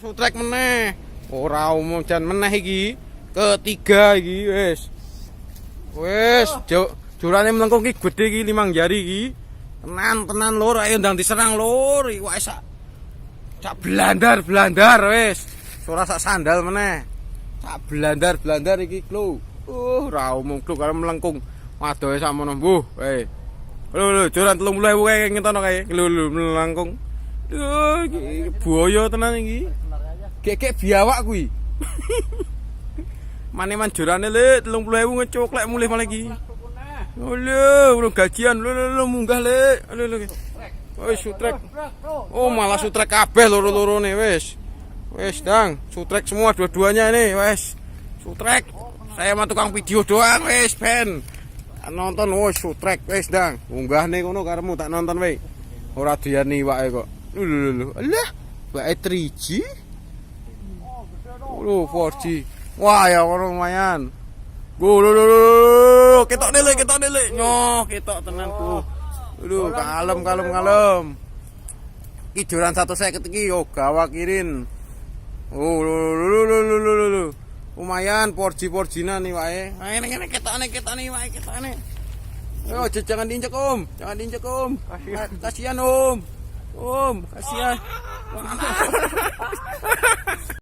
Sutrek meneh. Ora umum jan meneh iki. Ketiga iki wis. Wis, jurane melengkung iki gedhe iki 5 jari iki. Tenan lur, ayo ndang diserang lur. Iki wae sak blandar wis. Ora sak sandal meneh. Sak blandar iki klu. Ora umum klu karo melengkung. Wadohe sakmono mbuh. Lho, joran 30.000 kae ngetono kae. Lho melengkung. Iki buaya tenan iki. Gekek biawak kuwi. Mane-man jurane le 30.000 ngecuklek mulih malah iki. Lho, gajian lho munggah le. Lho. Wis sutrek. Oh, malah sutrek kabeh loro-lorone wis. Wis, Dang, sutrek semua dua-duanya ini, wis. Sutrek. Saya mah tukang video doang wis, Ben. Nonton wis sutrek wis, Dang. Munggahne ngono karemu tak nonton wae. Ora diani wae kok. Lho. Alah, wae 3G. Lho, 4G. Wah, ya lumayan. Lho, ketok dele. Nyoh, ketok tenanku. Lho, kalem. Iki joran 150 iki yo gawakirin. Oh, lho. Lumayan 4G-nan nih wae. Ngene ketokne wae ketokne. Yo, jangan diinjek, Om. Kasihan, Om. Kasihan.